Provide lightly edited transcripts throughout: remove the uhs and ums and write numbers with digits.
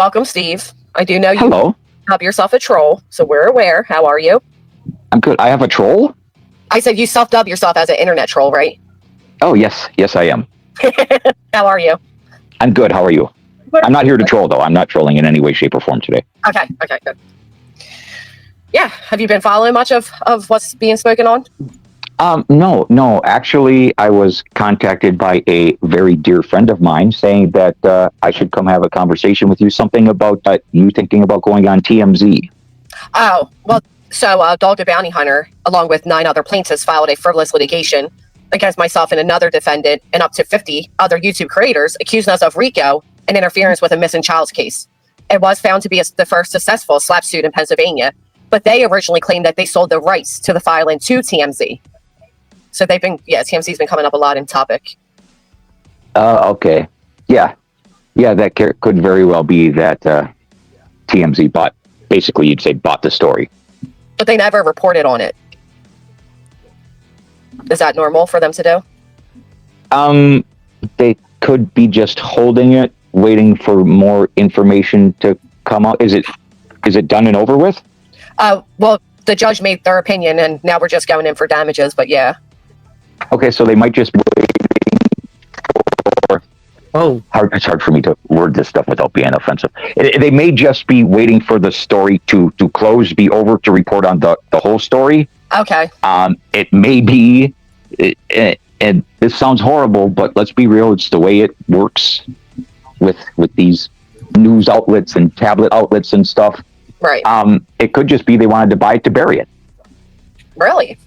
welcome, Steve. I do know you Hello. have yourself a troll, so we're aware. How are you? I'm good. I have a troll? I said you self-dub yourself as an internet troll, right? Oh, yes. Yes, I am. How are you? I'm good. How are you? I'm not here to troll, though. I'm not trolling in any way, shape, or form today. Okay, good. Yeah, have you been following much of what's being spoken on? No. Actually, I was contacted by a very dear friend of mine saying that I should come have a conversation with you, something about you thinking about going on TMZ. Oh, well, so Dog the Bounty Hunter, along with 9 other plaintiffs, filed a frivolous litigation against myself and another defendant and up to 50 other YouTube creators, accusing us of RICO and interference with a missing child's case. It was found to be the first successful SLAPP suit in Pennsylvania, but they originally claimed that they sold the rights to the filing to TMZ. So TMZ's been coming up a lot in topic. Okay. Yeah, that could very well be that TMZ bought the story. But they never reported on it. Is that normal for them to do? They could be just holding it, waiting for more information to come out. Is it done and over with? Well, the judge made their opinion, and now we're just going in for damages, but yeah. Okay, so they might just wait for... It's hard for me to word this stuff without being offensive. They may just be waiting for the story to close, be over, to report on the whole story. Okay. It may be, and this sounds horrible, but let's be real, it's the way it works with these news outlets and tablet outlets and stuff. Right. It could just be they wanted to buy it to bury it. Really?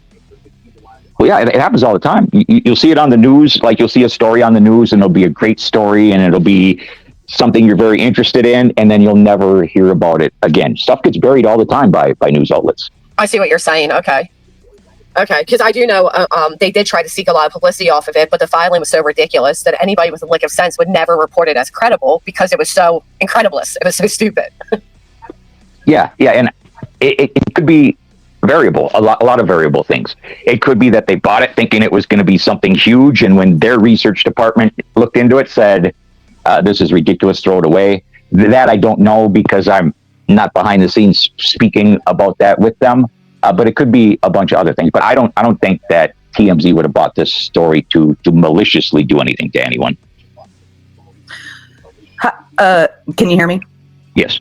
Well, yeah, it happens all the time. You'll see it on the news, like you'll see a story on the news and it'll be a great story and it'll be something you're very interested in, and then you'll never hear about it again. Stuff gets buried all the time by news outlets. I see what you're saying. Okay, because I do know they did try to seek a lot of publicity off of it, but the filing was so ridiculous that anybody with a lick of sense would never report it as credible because it was so incredulous. It was so stupid. Yeah, and it could be variable, a lot of variable things. It could be that they bought it thinking it was going to be something huge, and when their research department looked into it, said, this is ridiculous, throw it away. That I don't know because I'm not behind the scenes speaking about that with them, but it could be a bunch of other things. But I don't think that TMZ would have bought this story to maliciously do anything to anyone. Can you hear me? Yes.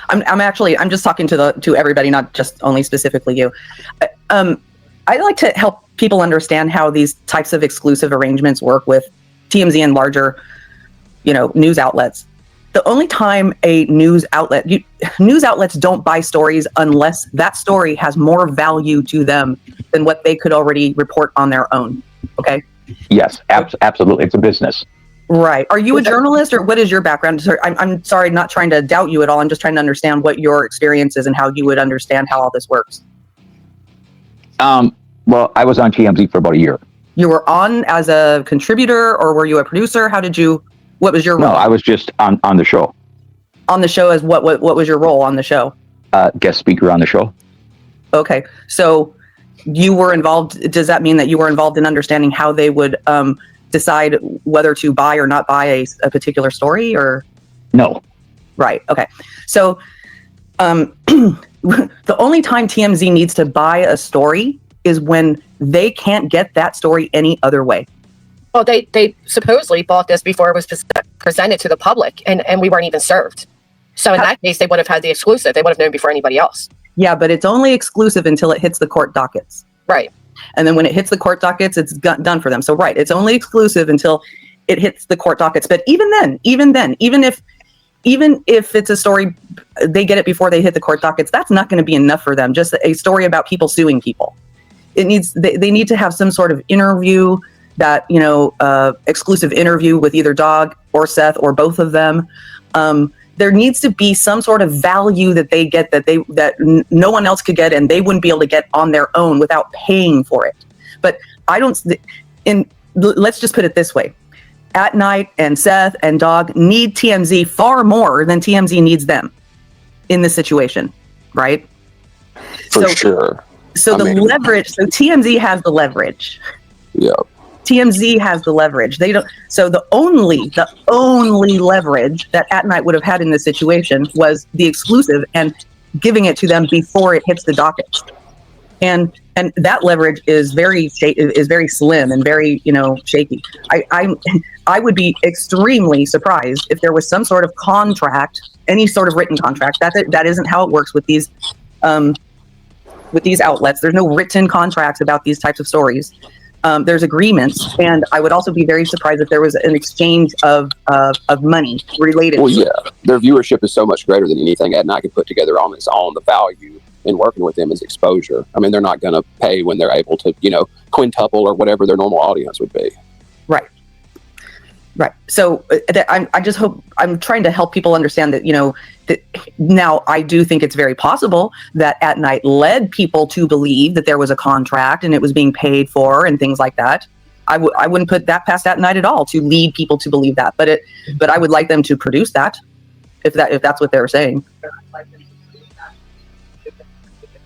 I'm just talking to everybody, not just only specifically you. I'd like to help people understand how these types of exclusive arrangements work with TMZ and larger, news outlets. The only time news outlets don't buy stories unless that story has more value to them than what they could already report on their own. Okay. Yes, absolutely. It's a business. Right. Are you a journalist, or what is your background? I'm sorry, not trying to doubt you at all. I'm just trying to understand what your experience is and how you would understand how all this works. Well, I was on TMZ for about a year. You were on as a contributor, or were you a producer? What was your role? No, I was just on the show. On the show as what was your role on the show? Guest speaker on the show. Okay. So you were involved. Does that mean that you were involved in understanding how they would decide whether to buy or not buy a particular story, or? No. Right. Okay. So the only time TMZ needs to buy a story is when they can't get that story any other way. Well, they supposedly bought this before it was presented to the public, and we weren't even served. So in that case, they would have had the exclusive. They would have known before anybody else. Yeah, but it's only exclusive until it hits the court dockets. Right. And then when it hits the court dockets, it's done for them. So right, it's only exclusive until it hits the court dockets. But even if it's a story, they get it before they hit the court dockets, that's not going to be enough for them. Just a story about people suing people. They need to have some sort of interview, that exclusive interview with either Dog or Seth or both of them. There needs to be some sort of value that they get that no one else could get, and they wouldn't be able to get on their own without paying for it. But let's just put it this way. At Night and Seth and Dog need TMZ far more than TMZ needs them in this situation, right? For sure. So TMZ has the leverage. Yeah. TMZ has the leverage. They don't. So the only leverage that At Night would have had in this situation was the exclusive and giving it to them before it hits the docket. And that leverage is very slim and very, shaky. I would be extremely surprised if there was some sort of contract, any sort of written contract. That isn't how it works with these outlets. There's no written contracts about these types of stories. There's agreements, and I would also be very surprised if there was an exchange of money related. Well, yeah, their viewership is so much greater than anything Ed and I could put together on its own. The value in working with them is exposure. I mean, they're not going to pay when they're able to, quintuple or whatever their normal audience would be. Right. So I just hope, I'm trying to help people understand that, that now I do think it's very possible that At Night led people to believe that there was a contract and it was being paid for and things like that. I wouldn't put that past At Night at all to lead people to believe that, but I would like them to produce that if that's what they're saying.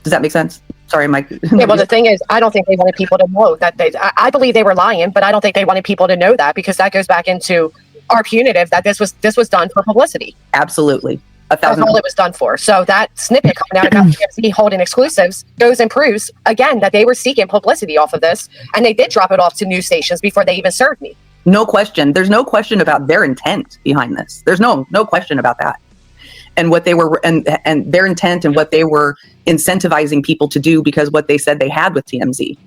Does that make sense? Sorry, Mike. Yeah, well, the thing is, I don't think they wanted people to know that I believe they were lying, but I don't think they wanted people to know that, because that goes back into our punitive, that this was done for publicity. Absolutely. That's all it was done for. So that snippet coming out about TMZ holding exclusives goes and proves, again, that they were seeking publicity off of this, and they did drop it off to news stations before they even served me. No question. There's no question about their intent behind this. There's no question about that. And what they were, and their intent and what they were incentivizing people to do, because what they said they had with TMZ.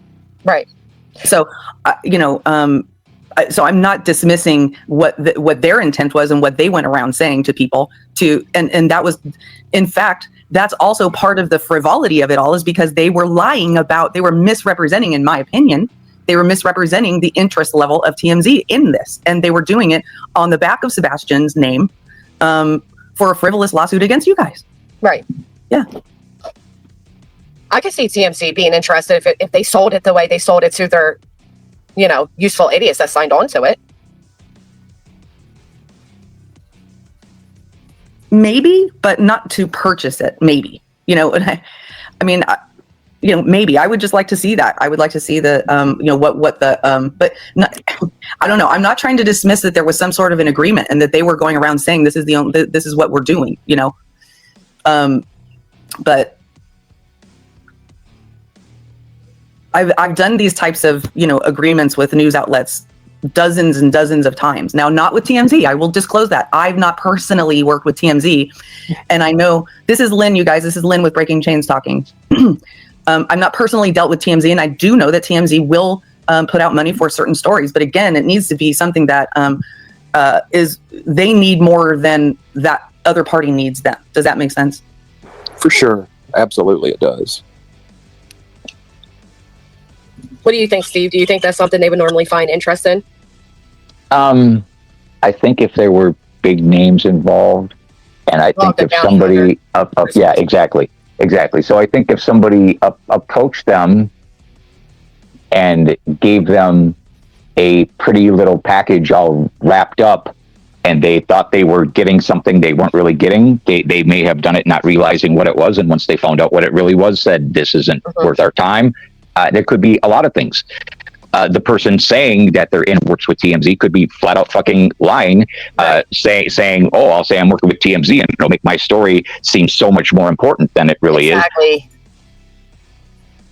Right. So, so I'm not dismissing what their intent was and what they went around saying to people and that was, in fact, that's also part of the frivolity of it all, is because they were they were misrepresenting, in my opinion, they were misrepresenting the interest level of TMZ in this. And they were doing it on the back of Sebastian's name, for a frivolous lawsuit against you guys. Right. Yeah. I could see TMZ being interested if they sold it the way they sold it to their, useful idiots that signed on to it. Maybe, but not to purchase it. Maybe, maybe I would just like to see that. I would like to see the, but not, I don't know. I'm not trying to dismiss that there was some sort of an agreement and that they were going around saying this is what we're doing, but I've done these types of, agreements with news outlets dozens and dozens of times. Now, not with TMZ. I will disclose that. I've not personally worked with TMZ. And I know, this is Lynn, you guys. This is Lynn with Breaking Chains talking. I'm not personally dealt with TMZ, and I do know that TMZ will put out money for certain stories. But again, it needs to be something that they need more than that other party needs them. Does that make sense? For sure. Absolutely, it does. What do you think, Steve? Do you think that's something they would normally find interest in? I think if there were big names involved, and I think if somebody yeah, exactly. So I think if somebody approached them and gave them a pretty little package all wrapped up, and they thought they were getting something they weren't really getting, they may have done it not realizing what it was, and once they found out what it really was, said, this isn't worth our time. There could be a lot of things. The person saying that they're in works with TMZ could be flat out fucking lying, saying, oh, I'll say I'm working with TMZ and it'll make my story seem so much more important than it really is. Exactly.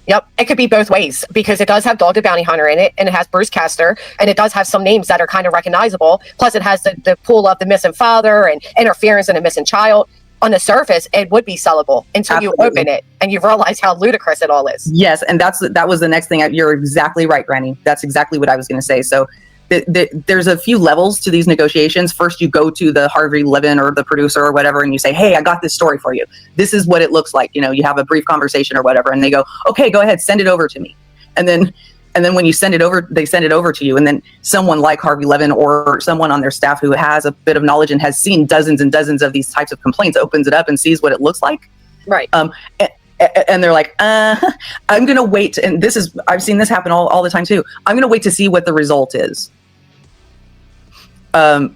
Yep. It could be both ways, because it does have Dog the Bounty Hunter in it, and it has Bruce Castor, and it does have some names that are kind of recognizable. Plus it has the pool of the missing father and interference in a missing child. On the surface, it would be sellable until Absolutely. You open it and you realize how ludicrous it all is. Yes, and that was the next thing. You're exactly right, Granny. That's exactly what I was going to say. So there's a few levels to these negotiations. First, you go to the Harvey Levin or the producer or whatever, and you say, hey, I got this story for you. This is what it looks like. You have a brief conversation or whatever, and they go, okay, go ahead, send it over to me. And then when you send it over, they send it over to you. And then someone like Harvey Levin or someone on their staff who has a bit of knowledge and has seen dozens and dozens of these types of complaints opens it up and sees what it looks like. Right. And they're like, I'm going to wait. And I've seen this happen all the time too. I'm going to wait to see what the result is. I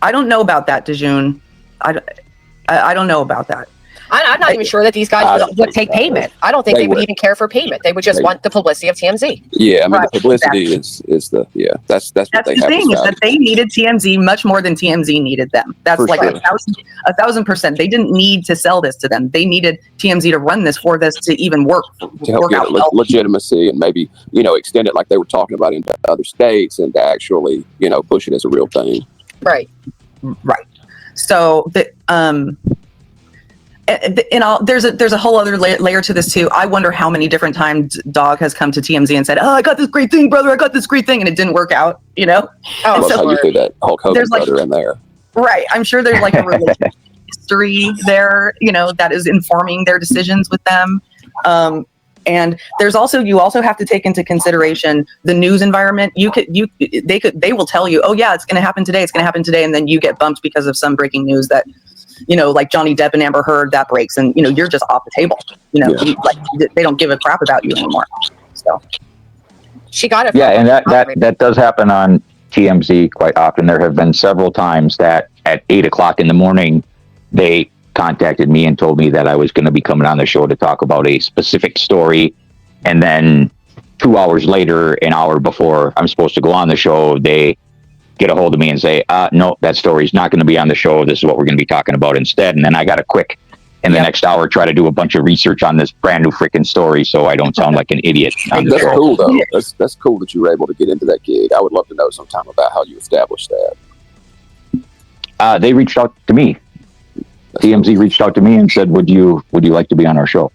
don't know about that, Dejun. I don't know about that. I'm not even sure that these guys would take payment. I don't think they would even care for payment. They would just want the publicity of TMZ. Yeah, I mean, the publicity is the that's what they the have. Thing is that they needed TMZ much more than TMZ needed them. That's For like sure. 1,000%. They didn't need to sell this to them. They needed TMZ to run this for this to even work. To help get legitimacy and maybe, extend it like they were talking about into other states and to actually, push it as a real thing. Right. So there's a whole other layer to this too. I wonder how many different times Dog has come to TMZ and said, "Oh, I got this great thing, brother. I got this great thing," and it didn't work out. Oh, I love how you threw that Hulk Hogan brother in there. Right. I'm sure there's like a relationship history there, that is informing their decisions with them. And there's you also have to take into consideration the news environment. They will tell you, "Oh yeah, it's going to happen today. It's going to happen today," and then you get bumped because of some breaking news that, like Johnny Depp and Amber Heard, that breaks, and you're just off the table. They don't give a crap about you anymore. So she got it. Yeah, and that does happen on TMZ quite often. There have been several times that at 8:00 in the morning, they contacted me and told me that I was going to be coming on the show to talk about a specific story. And then 2 hours later, an hour before I'm supposed to go on the show, they get a hold of me and say, no, that story's not going to be on the show. This is what we're going to be talking about instead. And then I got to quick in the next hour try to do a bunch of research on this brand new freaking story so I don't sound like an idiot on the That's show. cool, though. That's cool that you were able to get into that gig. I would love to know sometime about how you established that. They reached out to me. TMZ reached out to me and said, would you like to be on our show?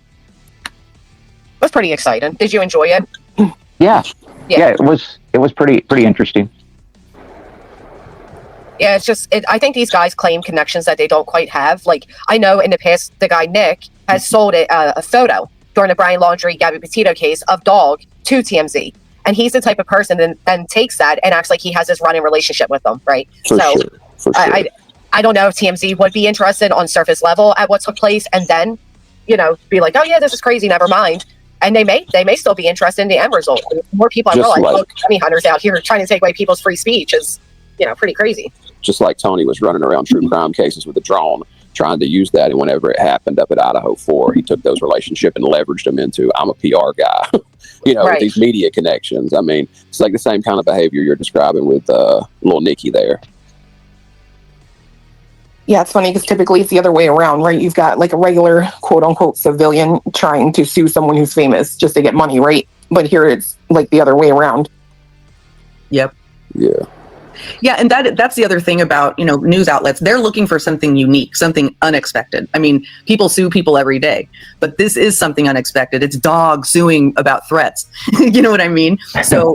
It was pretty exciting. Did you enjoy it? Yeah, it was pretty interesting. Yeah, it's just, I think these guys claim connections that they don't quite have. Like, I know in the past, the guy Nick has sold a photo during the Brian Laundrie, Gabby Petito case of Dog to TMZ. And he's the type of person that then takes that and acts like he has this running relationship with them, right? For sure. I don't know if TMZ would be interested on surface level at what took place and then, be like, oh yeah, this is crazy, never mind. And they may still be interested in the end result. More people I realize, money hunters out here trying to take away people's free speech is, pretty crazy. Just like Tony was running around true crime cases with a drone, trying to use that. And whenever it happened up at Idaho 4, he took those relationships and leveraged them into, I'm a PR guy, with these media connections. I mean, it's like the same kind of behavior you're describing with little Nikki there. Yeah, it's funny because typically it's the other way around, right? You've got like a regular quote unquote civilian trying to sue someone who's famous just to get money, right? But here it's like the other way around. Yep. Yeah. Yeah, and that's the other thing about, news outlets. They're looking for something unique, something unexpected. I mean, people sue people every day, but this is something unexpected. It's Dog suing about threats. You know what I mean? So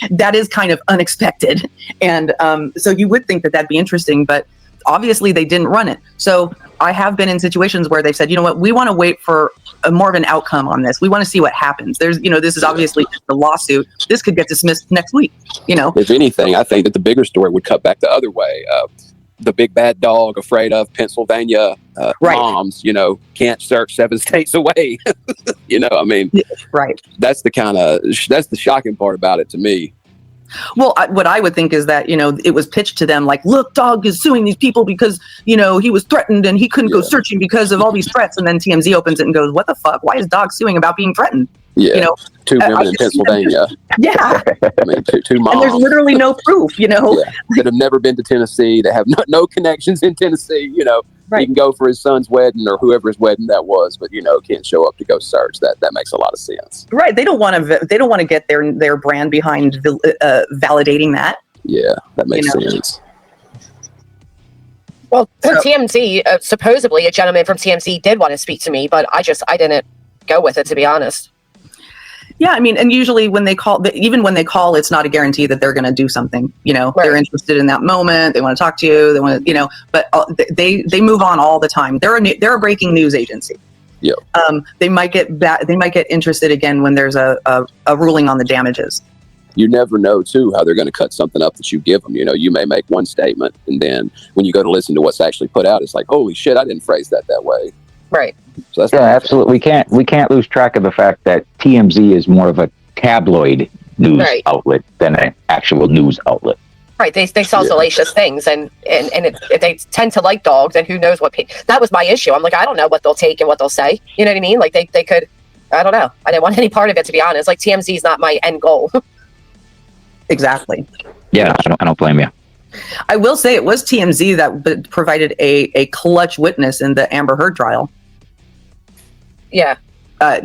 that is kind of unexpected. And so you would think that that'd be interesting, but obviously they didn't run it. So I have been in situations where they've said, you know what, we want to wait for more of an outcome on this. We want to see what happens. There's, this is obviously just a lawsuit. This could get dismissed next week, If anything, I think that the bigger story would cut back the other way. The big bad dog afraid of Pennsylvania moms, can't search 7 states away. I mean, right. That's the shocking part about it to me. Well, what I would think is that, it was pitched to them like, look, Dog is suing these people because, he was threatened and he couldn't go searching because of all these threats. And then TMZ opens it and goes, what the fuck? Why is Dog suing about being threatened? Yeah. 2 women in Pennsylvania. Yeah. I mean, two moms. And there's literally no proof, that have never been to Tennessee, that have no connections in Tennessee, Right. He can go for his son's wedding or whoever's wedding that was, but can't show up to go search. That makes a lot of sense. Right. They don't want to get their brand behind validating that. Yeah, that makes sense. Well, TMZ, supposedly a gentleman from TMZ did want to speak to me, but I didn't go with it, to be honest. Yeah, I mean, and usually when they call, even when they call, it's not a guarantee that they're going to do something. They're interested in that moment. They want to talk to you. They want to, but they move on all the time. They're a breaking news agency. Yeah. They might get interested again when there's a ruling on the damages. You never know too how they're going to cut something up that you give them. You may make one statement, and then when you go to listen to what's actually put out, it's like, holy shit, I didn't phrase that way. Right. So that's absolutely. We can't lose track of the fact that TMZ is more of a tabloid news outlet than an actual news outlet. Right, they sell salacious things, and they tend to like dogs, and who knows what. That was my issue. I'm like, I don't know what they'll take and what they'll say. You know what I mean? Like they could. I don't know. I didn't want any part of it, to be honest. Like TMZ is not my end goal. Exactly. Yeah, I don't blame you. I will say it was TMZ that provided a clutch witness in the Amber Heard trial. Yeah. I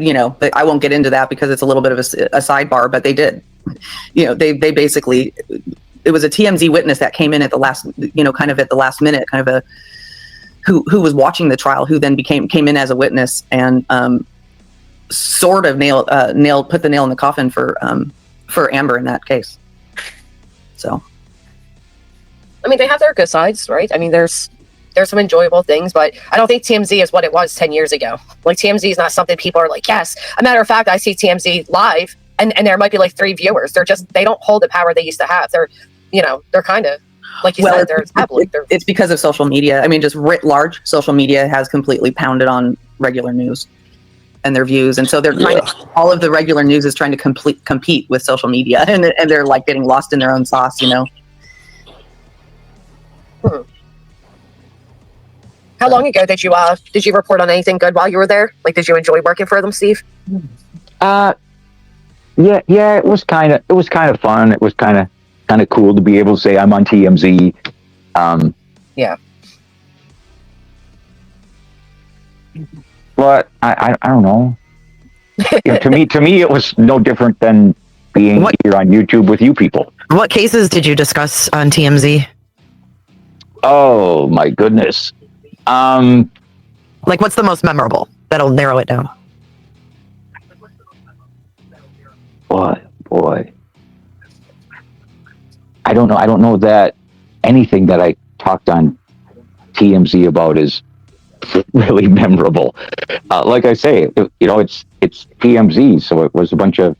won't get into that because it's a little bit of a sidebar, but they did. They basically, it was a TMZ witness that came in at the last, kind of at the last minute, kind of who was watching the trial, who then came in as a witness and sort of put the nail in the coffin for Amber in that case. So, I mean, they have their good sides, right? I mean, there's some enjoyable things, but I don't think TMZ is what it was 10 years ago. Like TMZ is not something people are like, yes. A matter of fact, I see TMZ live and there might be like 3 viewers. They don't hold the power they used to have. They're kind of, like you said, they're tabloid. It's because of social media. I mean, just writ large, social media has completely pounded on regular news and their views. And so they're all of the regular news is trying to compete with social media and they're like getting lost in their own sauce, How long ago did you report on anything good while you were there? Like, did you enjoy working for them, Steve? Yeah, it was kind of fun. It was kind of cool to be able to say I'm on TMZ. Yeah. But I don't know. To me, it was no different than being here on YouTube with you people. What cases did you discuss on TMZ? Oh my goodness. Like, what's the most memorable? That'll narrow it down. Boy. I don't know. I don't know that anything that I talked on TMZ about is really memorable. Like I say, it's TMZ, so it was a bunch of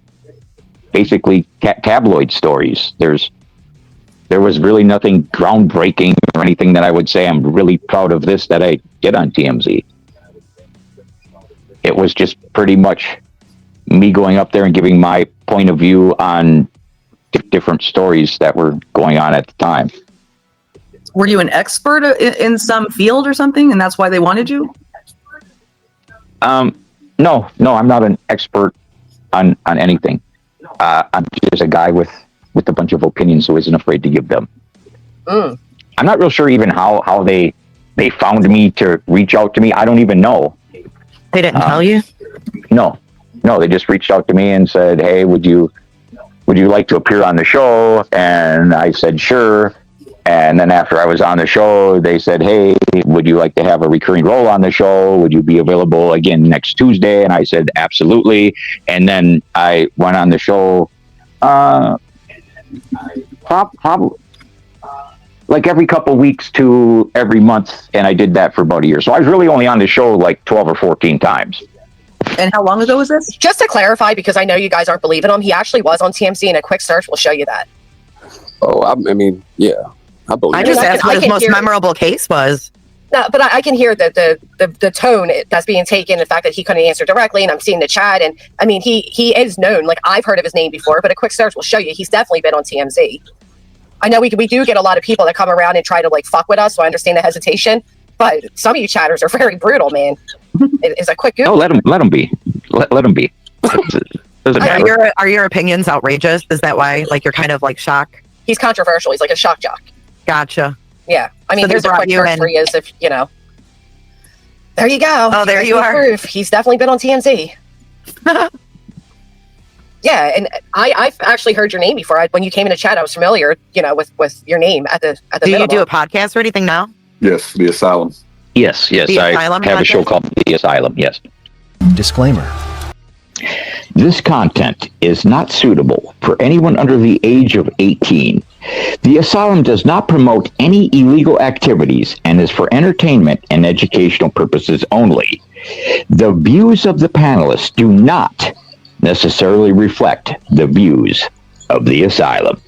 basically tabloid stories. There was really nothing groundbreaking or anything that I would say I'm really proud of this that I did on TMZ. It was just pretty much me going up there and giving my point of view on different stories that were going on at the time. Were you an expert in some field or something, and that's why they wanted you? No, I'm not an expert on anything. I'm just a guy with a bunch of opinions who isn't afraid to give them. I'm not real sure even how they found me to reach out to me. I don't even know. They didn't tell you? No, they just reached out to me and said, hey, would you like to appear on the show? And I said, sure. And then after I was on the show, they said, hey, would you like to have a recurring role on the show? Would you be available again next Tuesday? And I said, absolutely. And then I went on the show probably like every couple of weeks to every month. And I did that for about a year. So I was really only on the show like 12 or 14 times. And how long ago was this? Just to clarify, because I know you guys aren't believing him, he actually was on TMZ, and a quick search will show you that. Oh, I mean, yeah. I just asked what his most memorable case was. No, but I can hear the tone that's being taken, the fact that he couldn't answer directly, and I'm seeing the chat, and I mean, he is known. Like, I've heard of his name before, but a quick search will show you he's definitely been on TMZ. I know we do get a lot of people that come around and try to like fuck with us, so I understand the hesitation. But some of you chatters are very brutal, man. It's a quick Google. Oh, let them be. Let them be. Are your opinions outrageous? Is that why? Like, you're kind of like shocked? He's controversial. He's like a shock jock. Gotcha. Yeah. I mean, So here's a quick search for you is if, There you go. Oh, there you are. Proof. He's definitely been on TMZ. Yeah, and I've actually heard your name before. When you came in the chat, I was familiar, with your name at the Do you do a podcast or anything now? Yes, The Asylum. Yes. The Asylum I have podcast? a show called The Asylum, yes. Disclaimer. This content is not suitable for anyone under the age of 18. The Asylum does not promote any illegal activities and is for entertainment and educational purposes only. The views of the panelists do not necessarily reflect the views of the Asylum.